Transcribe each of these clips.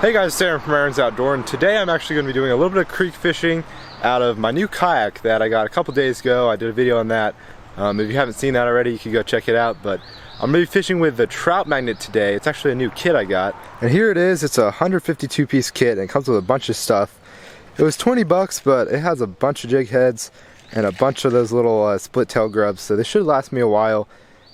Hey guys, Sam from Aaron's Outdoor, and today I'm actually going to be doing a little bit of creek fishing out of my new kayak that I got a couple days ago. I did a video on that. If you haven't seen that already, you can go check it out. But I'm going to be fishing with the trout magnet today. It's actually a new kit I got. And here it is. It's a 152 piece kit and it comes with a bunch of stuff. It was 20 bucks, but it has a bunch of jig heads and a bunch of those little split tail grubs. So this should last me a while.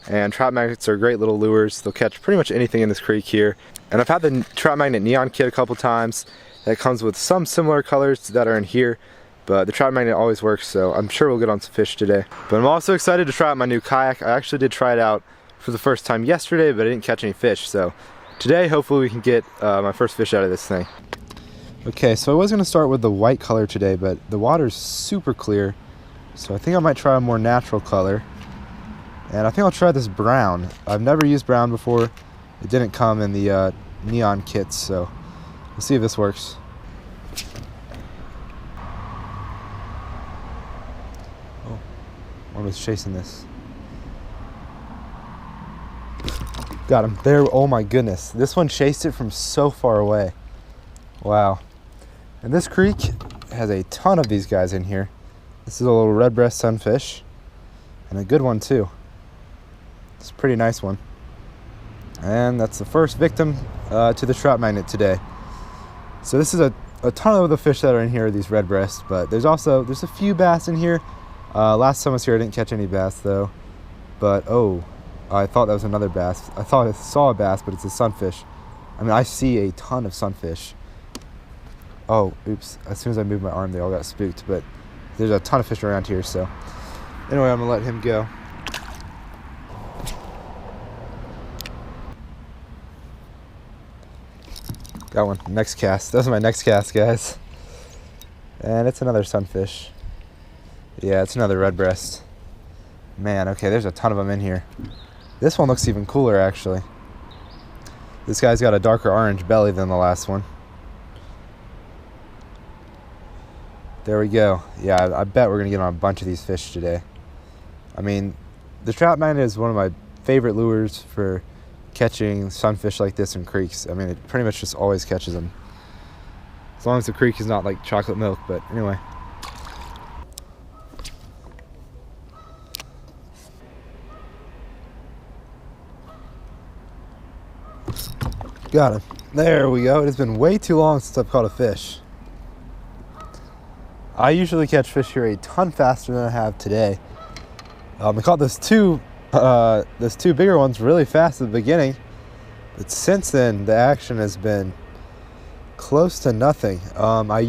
And trout magnets are great little lures. They'll catch pretty much anything in this creek here. And I've had the trout magnet neon kit a couple times. That comes with some similar colors that are in here, but the trout magnet always works, so I'm sure we'll get on some fish today. But I'm also excited to try out my new kayak. I actually did try it out for the first time yesterday, but I didn't catch any fish. So today, hopefully we can get my first fish out of this thing. Okay, so I was gonna start with the white color today, but the water's super clear. So I think I might try a more natural color. And I think I'll try this brown. I've never used brown before. It didn't come in the neon kits, so we'll see if this works. Oh, one was chasing this. Got him. There, oh my goodness. This one chased it from so far away. Wow. And this creek has a ton of these guys in here. This is a little red breast sunfish, and a good one too. It's a pretty nice one. And that's the first victim to the trout magnet today. So this is a ton of the fish that are in here are these red breasts, but there's a few bass in here. Last time I was here I didn't catch any bass though. But oh, I thought that was another bass. I thought I saw a bass, but it's a sunfish. I mean, I see a ton of sunfish. Oh, oops. As soon as I moved my arm, they all got spooked, but there's a ton of fish around here, so anyway, I'm gonna let him go. Got one. Next cast. That was my next cast, guys. And it's another sunfish. Yeah, it's another red breast. Man, okay, there's a ton of them in here. This one looks even cooler, actually. This guy's got a darker orange belly than the last one. There we go. Yeah, I bet we're going to get on a bunch of these fish today. I mean, the trout magnet is one of my favorite lures for catching sunfish like this in creeks. I mean, it pretty much just always catches them. As long as the creek is not like chocolate milk, but anyway. Got him. There we go. It has been way too long since I've caught a fish. I usually catch fish here a ton faster than I have today. I caught those two bigger ones really fast at the beginning, but since then the action has been close to nothing. I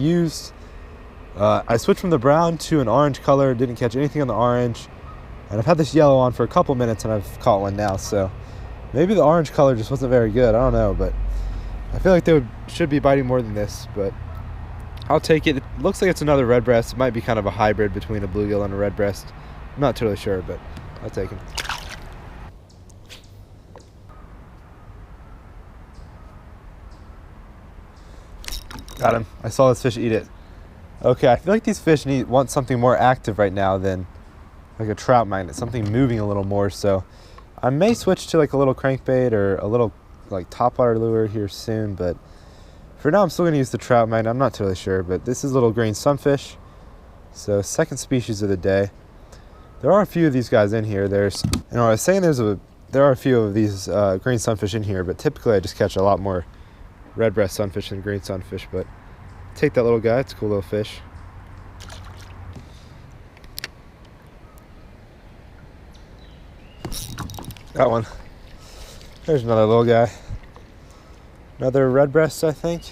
switched from the brown to an orange color, didn't catch anything on the orange, and I've had this yellow on for a couple minutes and I've caught one now, so maybe the orange color just wasn't very good. I don't know, but I feel like they should be biting more than this, but I'll take it. It looks like it's another red breast. It might be kind of a hybrid between a bluegill and a red breast. I'm not totally sure, but I'll take him. Got him. I saw this fish eat it. Okay, I feel like these fish want something more active right now than like a trout magnet, something moving a little more. So I may switch to like a little crankbait or a little like topwater lure here soon, but for now I'm still going to use the trout magnet. I'm not totally sure, but this is little green sunfish. So second species of the day. There are a few of these guys in here. I was saying there are a few of these green sunfish in here, but typically I just catch a lot more red breast sunfish than green sunfish, but take that little guy. It's a cool little fish. Got one. There's another little guy. Another red breast, I think.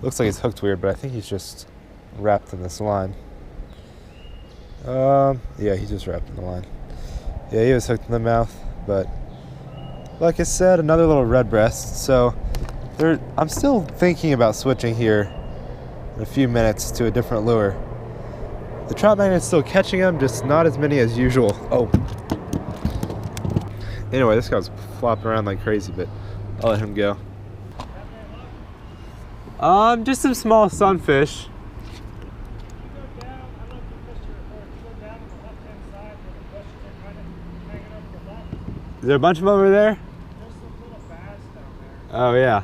Looks like it's hooked weird, but I think he's just wrapped in this line. Yeah, he's just wrapped in the line. Yeah, he was hooked in the mouth, but like I said, another little red breast. So I'm still thinking about switching here in a few minutes to a different lure. The trout magnet's still catching them, just not as many as usual. Oh. Anyway, this guy's flopping around like crazy, but I'll let him go. Just some small sunfish. Is there a bunch of them over there? There's some little bass down there. Oh yeah.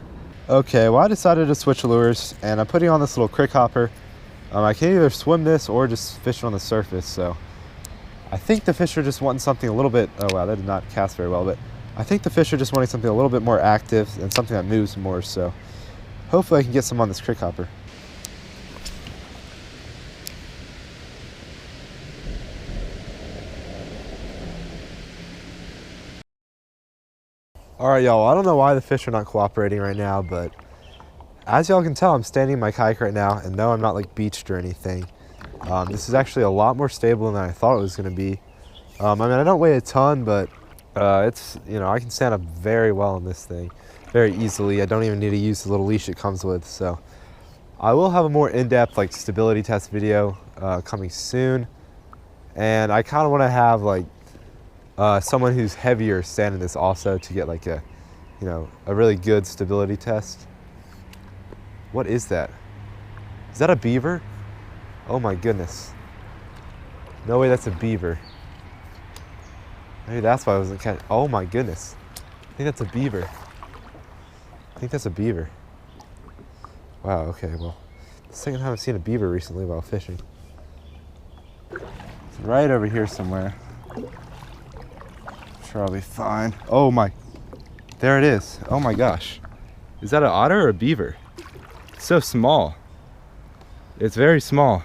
Okay, well I decided to switch lures and I'm putting on this little crick hopper. I can either swim this or just fish it on the surface, so I think the fish are just wanting something a little bit, oh wow, that did not cast very well, but I think the fish are just wanting something a little bit more active and something that moves more, so hopefully I can get some on this crick hopper. Alright y'all, I don't know why the fish are not cooperating right now, but as y'all can tell, I'm standing in my kayak right now, and no, I'm not like beached or anything. This is actually a lot more stable than I thought it was going to be. I mean, I don't weigh a ton, but it's, you know, I can stand up very well in this thing, very easily. I don't even need to use the little leash it comes with, so I will have a more in-depth like stability test video coming soon, and I kind of want to have like someone who's heavier stand in this also to get like a, you know, a really good stability test. What is that? Is that a beaver? Oh my goodness. No way that's a beaver. Maybe that's why I wasn't catching. Oh my goodness. I think that's a beaver. I think that's a beaver. Wow, okay, well. The second time I've seen a beaver recently while fishing. It's right over here somewhere. I'm sure I'll be fine. Oh my. There it is. Oh my gosh. Is that an otter or a beaver? It's so small. It's very small.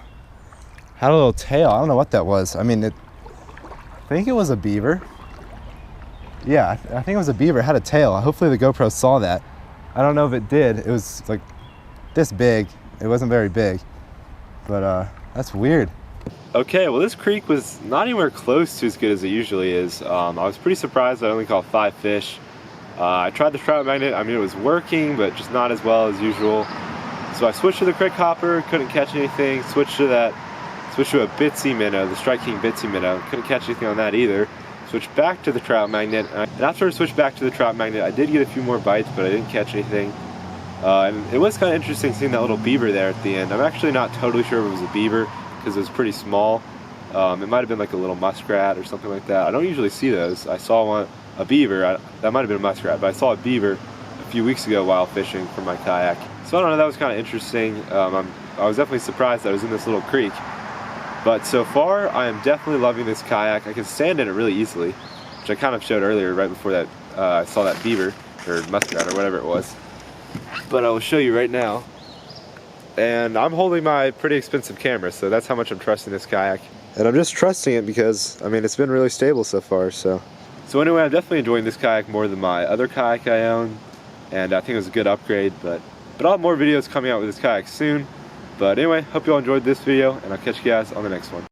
Had a little tail. I don't know what that was. I mean, I think it was a beaver. Yeah, I think it was a beaver. It had a tail. Hopefully the GoPro saw that. I don't know if it did. It was like this big. It wasn't very big, but that's weird. Okay, well this creek was not anywhere close to as good as it usually is. I was pretty surprised I only caught 5 fish. I tried the trout magnet. I mean, it was working, but just not as well as usual. So I switched to the crick hopper, couldn't catch anything. Switched to a Bitsy minnow, the Strike King Bitsy minnow. Couldn't catch anything on that either. Switched back to the trout magnet, and after I switched back to the trout magnet, I did get a few more bites, but I didn't catch anything. And it was kind of interesting seeing that little beaver there at the end. I'm actually not totally sure if it was a beaver, because it was pretty small. It might have been like a little muskrat or something like that. I don't usually see those. I saw a beaver, that might have been a muskrat, but I saw a beaver a few weeks ago while fishing for my kayak. So I don't know, that was kind of interesting. I was definitely surprised that I was in this little creek. But so far, I am definitely loving this kayak. I can stand in it really easily, which I kind of showed earlier right before that I saw that beaver, or muskrat, or whatever it was. But I will show you right now. And I'm holding my pretty expensive camera, so that's how much I'm trusting this kayak. And I'm just trusting it because, I mean, it's been really stable so far, so. So anyway, I'm definitely enjoying this kayak more than my other kayak I own. And I think it was a good upgrade, but I'll have more videos coming out with this kayak soon. But anyway, hope you all enjoyed this video, and I'll catch you guys on the next one.